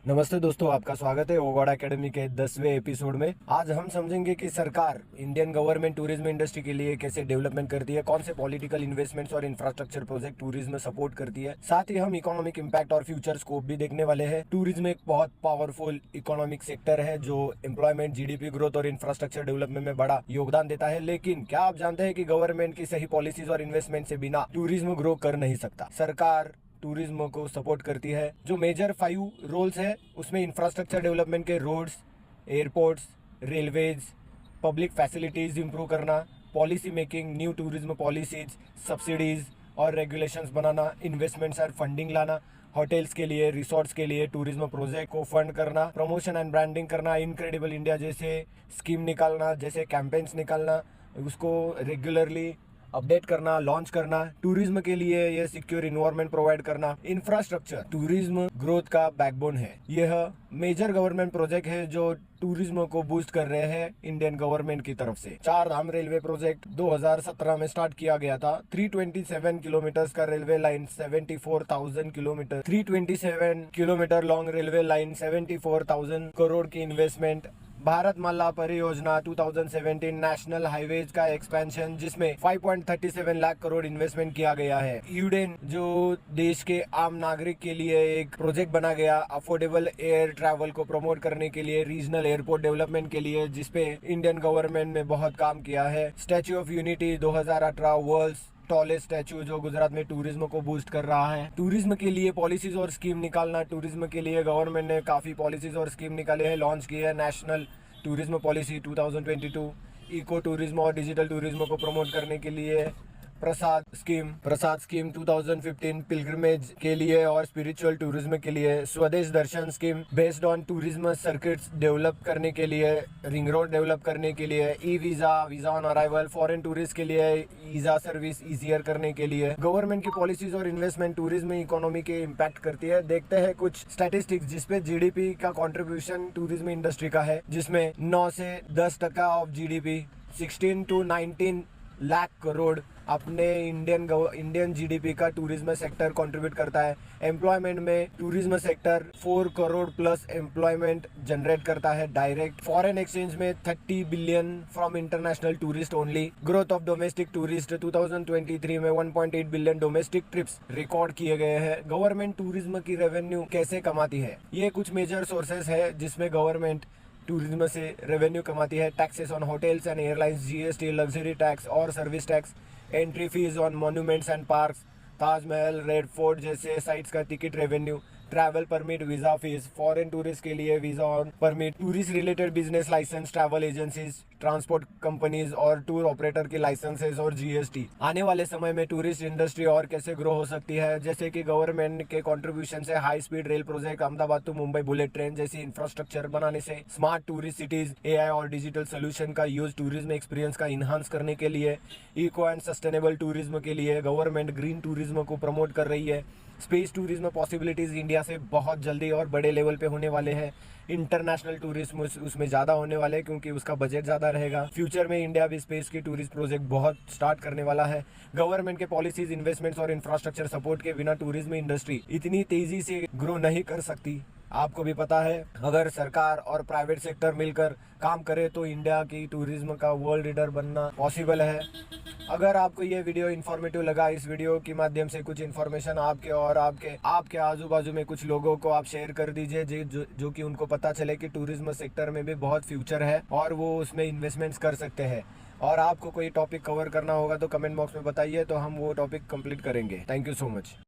नमस्ते दोस्तों, आपका स्वागत है ओगोड़ा एकेडमी के 10वें एपिसोड में। आज हम समझेंगे कि सरकार इंडियन गवर्नमेंट टूरिज्म इंडस्ट्री के लिए कैसे डेवलपमेंट करती है, कौन से पॉलिटिकल इन्वेस्टमेंट्स और इंफ्रास्ट्रक्चर प्रोजेक्ट टूरिज्म में सपोर्ट करती है। साथ ही हम इकोनॉमिक इम्पैक्ट और फ्यूचर स्कोप भी देखने वाले हैं। टूरिज्म एक बहुत पावरफुल इकोनॉमिक सेक्टर है जो एम्प्लॉयमेंट, जीडीपी ग्रोथ और इंफ्रास्ट्रक्चर डेवलपमेंट में बड़ा योगदान देता है। लेकिन क्या आप जानते हैं कि गवर्नमेंट की सही पॉलिसीज और इन्वेस्टमेंट से बिना टूरिज्म ग्रो कर नहीं सकता। सरकार टूरिज्म को सपोर्ट करती है। जो मेजर 5 रोल्स है उसमें इंफ्रास्ट्रक्चर डेवलपमेंट के roads, airports, railways, public facilities improve करना, policy making, new tourism policies, subsidies और रेगुलेशंस बनाना, इन्वेस्टमेंट्स और फंडिंग लाना, होटल्स के लिए, रिसोर्ट्स के लिए टूरिज्म प्रोजेक्ट को फंड करना, प्रमोशन एंड ब्रांडिंग करना, इनक्रेडिबल इंडिया जैसे स्कीम निकालना, जैसे कैंपेन्स निकालना, उसको रेगुलरली अपडेट करना, लॉन्च करना। टूरिज्म के लिए यह सिक्योर इन्वायरमेंट प्रोवाइड करना। इंफ्रास्ट्रक्चर टूरिज्म ग्रोथ का बैकबोन है। यह मेजर गवर्नमेंट प्रोजेक्ट है जो टूरिज्म को बूस्ट कर रहे हैं इंडियन गवर्नमेंट की तरफ से। 4 धाम रेलवे प्रोजेक्ट 2017 में स्टार्ट किया गया था। 327 किलोमीटर का railway line, 74,000 kilometre, 327 kilometre long railway line, 74,000 crore की इन्वेस्टमेंट। भारतमाला परियोजना 2017 नेशनल हाईवेज का एक्सपेंशन जिसमें 5.37 लाख करोड़ इन्वेस्टमेंट किया गया है। यूडेन जो देश के आम नागरिक के लिए एक प्रोजेक्ट बना गया अफोर्डेबल एयर ट्रैवल को प्रमोट करने के लिए, रीजनल एयरपोर्ट डेवलपमेंट के लिए, जिसपे इंडियन गवर्नमेंट ने बहुत काम किया है। Statue of Unity 2018 world's tallest statue जो गुजरात में टूरिज्म को बूस्ट कर रहा है। टूरिज्म के लिए पॉलिसीज और स्कीम निकालना। टूरिज्म के लिए गवर्नमेंट ने काफी पॉलिसीज और स्कीम निकाले हैं, लॉन्च की है। National tourism policy 2022 eco tourism और डिजिटल टूरिज्म को प्रमोट करने के लिए। प्रसाद स्कीम 2015 पिलग्रिमेज के लिए और स्पिरिचुअल टूरिज्म के लिए। Swadesh Darshan scheme based on tourism circuits develop करने के लिए, रिंग रोड डेवलप करने के लिए। E visa on arrival foreign tourist के लिए, वीजा सर्विस इजियर करने के लिए। गवर्नमेंट की पॉलिसीज और इन्वेस्टमेंट टूरिज्म इकोनॉमी के इम्पैक्ट करती है। देखते हैं कुछ स्टैटिस्टिक्स जिसपे जीडीपी का कंट्रीब्यूशन टूरिज्म इंडस्ट्री का है, जिसमें 9 से 10% of GDP 16 to 19 lakh crore अपने इंडियन जीडीपी का टूरिज्म सेक्टर कंट्रीब्यूट करता है। एम्प्लॉयमेंट में tourism sector 4 crore plus employment generate करता है डायरेक्ट। फॉरेन एक्सचेंज में 30 billion from international tourist only. Growth of domestic tourist 2023 में 1.8 बिलियन डोमेस्टिक ट्रिप्स रिकॉर्ड किए गए हैं। गवर्नमेंट टूरिज्म की रेवेन्यू कैसे कमाती है? ये कुछ मेजर सोर्सेस है जिसमें गवर्नमेंट टूरिज्म से रेवेन्यू कमाती है। Taxes on hotels and airlines, GST, luxury tax और service tax, entry fees on monuments and parks, Taj Mahal, Red Fort जैसे साइट्स का ticket revenue, travel permit, visa fees, foreign tourist के लिए visa on permit, tourist related business license, travel agencies, transport companies और tour operator के licenses और GST. आने वाले समय में टूरिस्ट इंडस्ट्री और कैसे ग्रो हो सकती है, जैसे कि गवर्नमेंट के कंट्रीब्यूशन से high speed rail project, Ahmedabad to Mumbai bullet train जैसी इंफ्रास्ट्रक्चर बनाने से, स्मार्ट टूरिस्ट सिटीज, एआई और डिजिटल सोल्यूशन का यूज टूरिज्म एक्सपीरियंस का इनहांस करने के लिए। इको एंड सस्टेनेबल टूरिज्म के लिए गवर्नमेंट ग्रीन टूरिज्म को प्रमोट कर रही है। स्पेस टूरिज्म पॉसिबिलिटीज इंडिया से बहुत जल्दी और बड़े लेवल पे होने वाले हैं। इंटरनेशनल टूरिज्म उसमें ज़्यादा होने वाले हैं क्योंकि उसका बजट ज़्यादा रहेगा। फ्यूचर में इंडिया भी स्पेस की टूरिस्ट प्रोजेक्ट बहुत स्टार्ट करने वाला है। गवर्नमेंट के पॉलिसीज, इन्वेस्टमेंट्स और इंफ्रास्ट्रक्चर सपोर्ट के बिना टूरिज्म इंडस्ट्री इतनी तेजी से ग्रो नहीं कर सकती। आपको भी पता है, अगर सरकार और प्राइवेट सेक्टर मिलकर काम करे तो इंडिया की टूरिज्म का वर्ल्ड लीडर बनना पॉसिबल है। अगर आपको ये वीडियो इन्फॉर्मेटिव लगा, इस वीडियो के माध्यम से कुछ इन्फॉर्मेशन आपके और आपके आजू बाजू में कुछ लोगों को आप शेयर कर दीजिए जो कि उनको पता चले कि टूरिज्म सेक्टर में भी बहुत फ्यूचर है और वो उसमें इन्वेस्टमेंट्स कर सकते हैं। और आपको कोई टॉपिक कवर करना होगा तो कमेंट बॉक्स में बताइए, तो हम वो टॉपिक कंप्लीट करेंगे। Thank you so much.